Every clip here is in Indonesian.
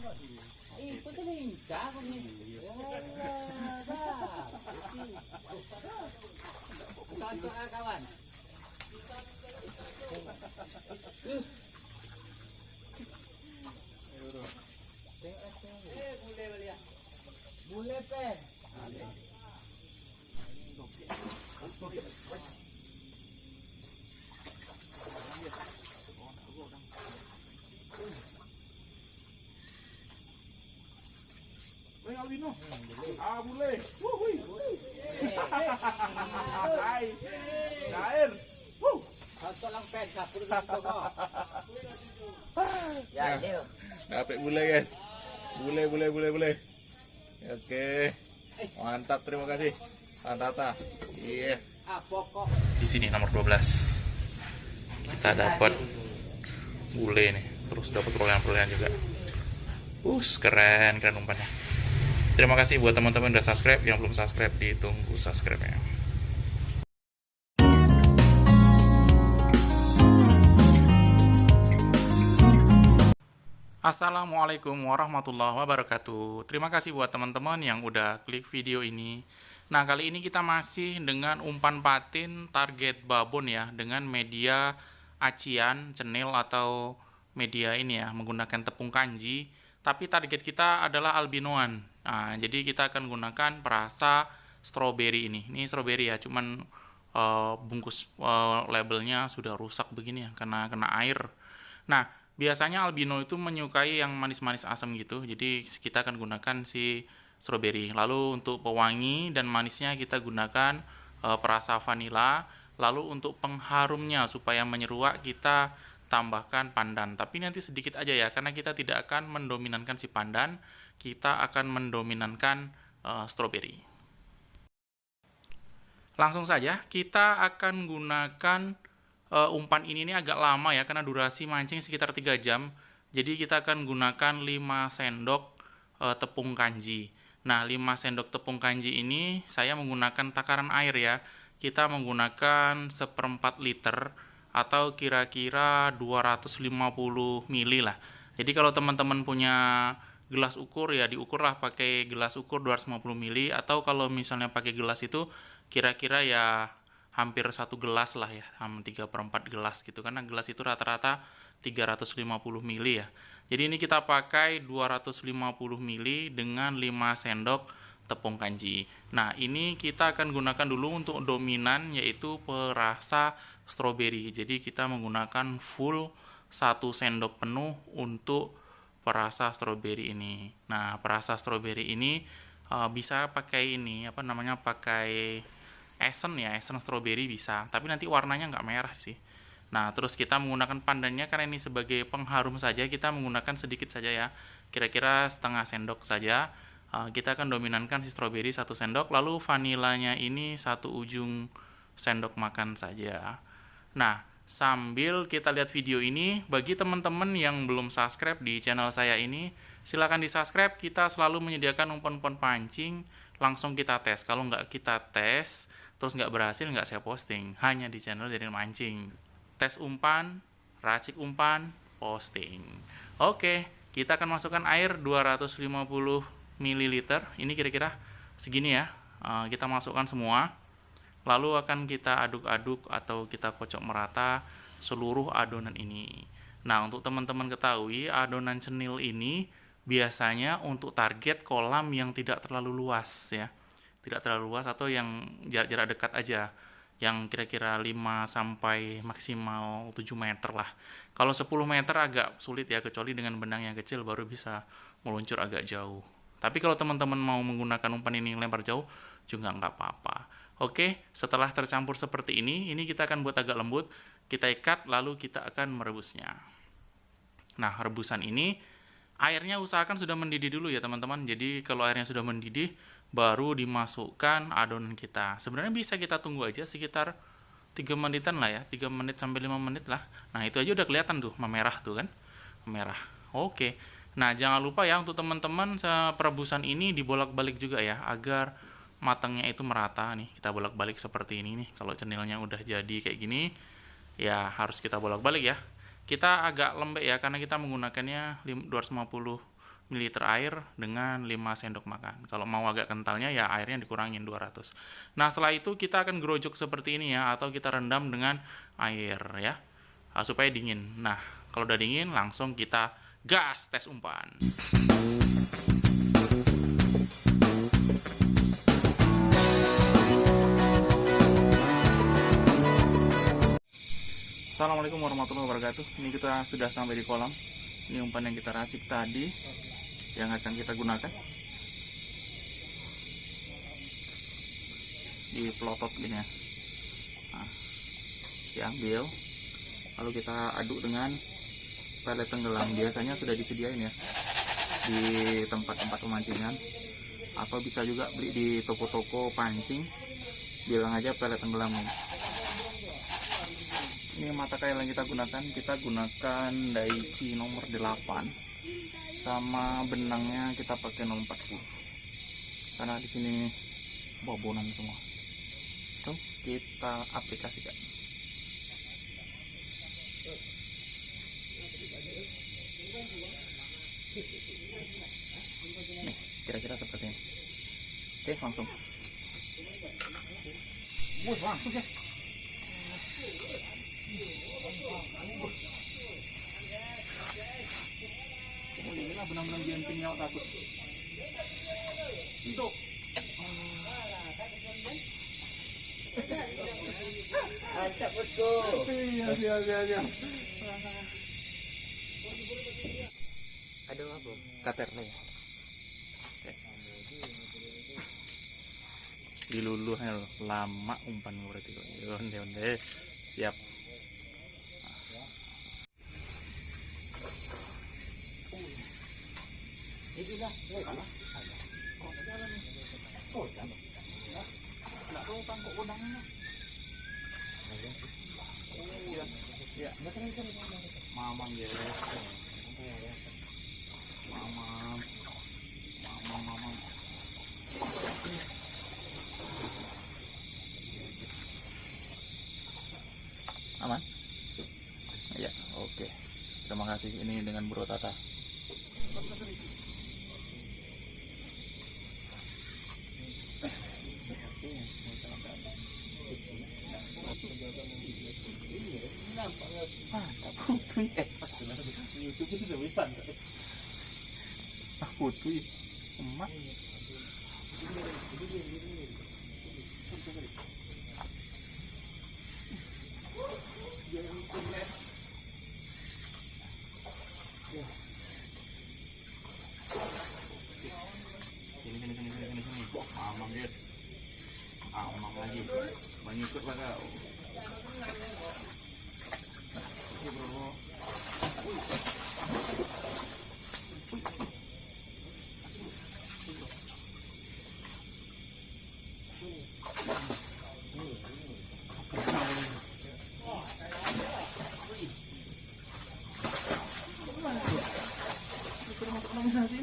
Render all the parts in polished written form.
Ikut nih, jago nih. Kawan kawan. Bule pe. Albino. Ah, bule. Wuhui. Hai. Cair. Satu lang pe, kapur dito ko. Ya, ini. Dapet bule, guys. Bule. Oke. Mantap, terima kasih. Tata. Iya. Ah, pokok. Di sini nomor 12 kita dapat bule nih, terus dapat perolehan juga. Keren umpannya. Terima kasih buat teman-teman udah subscribe, yang belum subscribe ditunggu subscribe-nya. Assalamualaikum warahmatullahi wabarakatuh. Terima kasih buat teman-teman yang udah klik video ini. Nah, kali ini kita masih dengan umpan patin target babon ya, dengan media acian, cenil atau media ini ya, menggunakan tepung kanji. Tapi target kita adalah albinoan. Nah, jadi kita akan gunakan perasa strawberry ini. Ini strawberry ya, cuman bungkus labelnya sudah rusak begini ya, karena kena air. Nah, biasanya albino itu menyukai yang manis-manis asam gitu, jadi kita akan gunakan si strawberry. Lalu untuk pewangi dan manisnya kita gunakan perasa vanila. Lalu untuk pengharumnya supaya menyeruak kita tambahkan pandan. Tapi nanti sedikit aja ya, karena kita tidak akan mendominankan si pandan, kita akan mendominankan strawberry. Langsung saja kita akan gunakan umpan ini agak lama ya, karena durasi mancing sekitar 3 jam. Jadi kita akan gunakan 5 sendok tepung kanji. Nah, 5 sendok tepung kanji ini saya menggunakan takaran air ya. Kita menggunakan 1/4 liter atau kira-kira 250 ml lah. Jadi kalau teman-teman punya gelas ukur ya, diukurlah pakai gelas ukur 250 ml, atau kalau misalnya pakai gelas itu kira-kira ya hampir 1 gelas lah ya, 3/4 gelas gitu, karena gelas itu rata-rata 350 ml ya. Jadi ini kita pakai 250 ml dengan 5 sendok tepung kanji. Nah, ini kita akan gunakan dulu untuk dominan, yaitu perasa strawberry. Jadi kita menggunakan full 1 sendok penuh untuk perasa strawberry ini. Nah, perasa strawberry ini bisa pakai ini, pakai esen ya, esen strawberry bisa, tapi nanti warnanya nggak merah sih. Nah, terus kita menggunakan pandannya karena ini sebagai pengharum saja, kita menggunakan sedikit saja ya, kira-kira setengah sendok saja. Kita akan dominankan si strawberry 1 sendok, lalu vanilanya ini 1 ujung sendok makan saja. Nah, sambil kita lihat video ini, bagi teman-teman yang belum subscribe di channel saya ini, silahkan di subscribe. Kita selalu menyediakan umpan-umpan pancing, langsung kita tes. Kalau nggak kita tes, terus nggak berhasil, nggak saya posting, hanya di channel Jadi Mancing. Tes umpan, racik umpan, posting. Oke, kita akan masukkan air 250 ml. Ini kira-kira segini ya. Kita masukkan semua. Lalu akan kita aduk-aduk atau kita kocok merata seluruh adonan ini. Nah, untuk teman-teman ketahui, adonan cenil ini biasanya untuk target kolam yang tidak terlalu luas ya. Tidak terlalu luas atau yang jarak-jarak dekat aja. Yang kira-kira 5 sampai maksimal 7 meter lah. Kalau 10 meter agak sulit ya, kecuali dengan benang yang kecil baru bisa meluncur agak jauh. Tapi kalau teman-teman mau menggunakan umpan ini lempar jauh juga nggak apa-apa. Oke, setelah tercampur seperti ini kita akan buat agak lembut, kita ikat, lalu kita akan merebusnya. Nah, rebusan ini, airnya usahakan sudah mendidih dulu ya teman-teman. Jadi kalau airnya sudah mendidih, baru dimasukkan adonan kita. Sebenarnya bisa kita tunggu aja sekitar 3 menitan lah ya, 3 menit sampai 5 menit lah. Nah, itu aja udah kelihatan tuh, memerah tuh kan, merah. Oke, nah jangan lupa ya untuk teman-teman, perebusan ini dibolak-balik juga ya, agar matangnya itu merata nih. Kita bolak-balik seperti ini nih. Kalau cenilnya udah jadi kayak gini ya harus kita bolak-balik ya. Kita agak lembek ya karena kita menggunakannya 250 ml air dengan 5 sendok makan. Kalau mau agak kentalnya ya airnya dikurangin 200. Nah, setelah itu kita akan gerojok seperti ini ya, atau kita rendam dengan air ya, supaya dingin. Nah, kalau udah dingin langsung kita gas tes umpan. Assalamualaikum warahmatullahi wabarakatuh. Ini kita sudah sampai di kolam. Ini umpan yang kita racik tadi yang akan kita gunakan. Dipelotot gini ya. Nah, diambil, lalu kita aduk dengan pelet tenggelam. Biasanya sudah disediain ya di tempat-tempat pemancingan, atau bisa juga beli di toko-toko pancing. Bilang aja pelet tenggelam. Ini mata kail yang kita gunakan Daichi nomor 8, sama benangnya kita pakai 040 karena di sini bobonan semua. So, kita aplikasikan. Nih, kira-kira seperti ini. Oke, langsung. Langsung guys. Oh, inilah benar-benar genting nyawa takut. Hidup. Mantap bosku. Iya. Aduh apa? Kater nih. Diluluh lama umpan berarti. Onde siap. Inilah. Oh, jangan. Enggak tahu tangkuk udangnya. Ya, mamang ya. Mamang. Aman? Ya, oke. Terima kasih. Ini dengan Bro Tata. Putih emak. Sini. Mamang guys. Mamang lagi. Mengikut lah kau. Oke bro.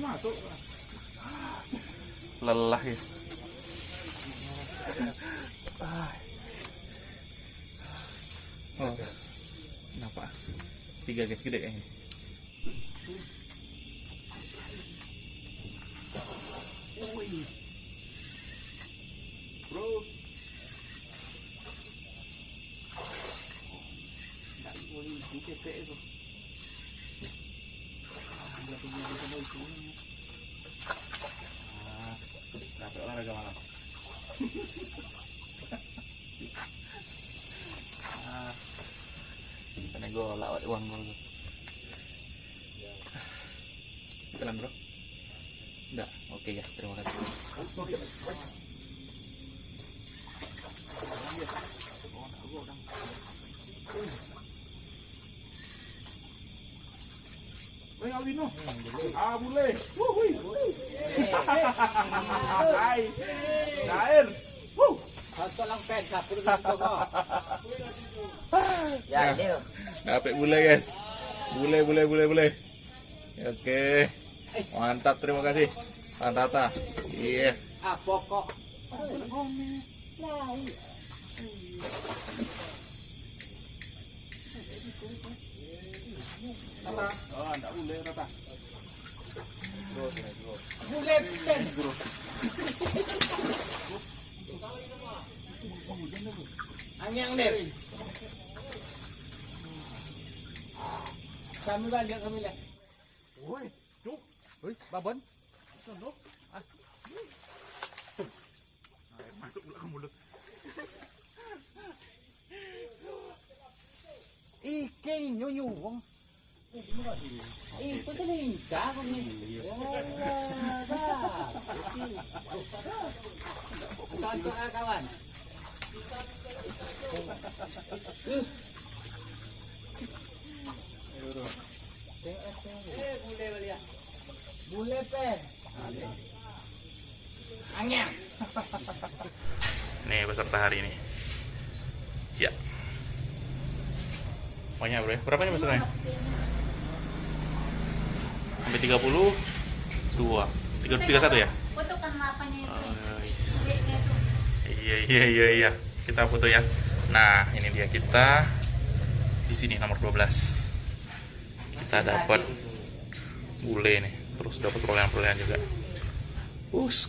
Masuk. Lelah guys. Oh, kenapa? 3 guys, gede kayaknya. Bro. Nggak boleh dikepek itu. Capek olahraga malam. Karena gue lawat uang gue. Jalan bro. Enggak, oke ya, terima kasih. Albino. Bule. Hai. Cair. Contoh lang pen sa puro dito ko. Ya, ini. Dapet bule guys. Bule. Oke. Mantap, terima kasih. Tata. Iya. Pokok. Oh, enggak boleh rata. Terus. Bulet pen. Anyang deh. Kami balik kami lah. Woi, cuk. Woi, babon. Masuk pula ke mulut. Ikan nyunyu wong. Itu kan lincah kok ni. Contoh kawan. Bule pen. Angin. Nih peserta hari ini. Ya. Banyak bro ya. Berapa nih pesertanya? Sampai 32 31 ya? Foto kan lapanya itu. Iya. Kita foto ya. Nah, ini dia kita di sini nomor 12. Kita dapat bule nih. Terus dapat perolehan-perolehan juga.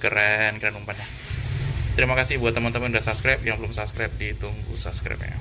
Keren umpannya. Terima kasih buat teman-teman yang udah subscribe. Yang belum subscribe ditunggu subscribe-nya.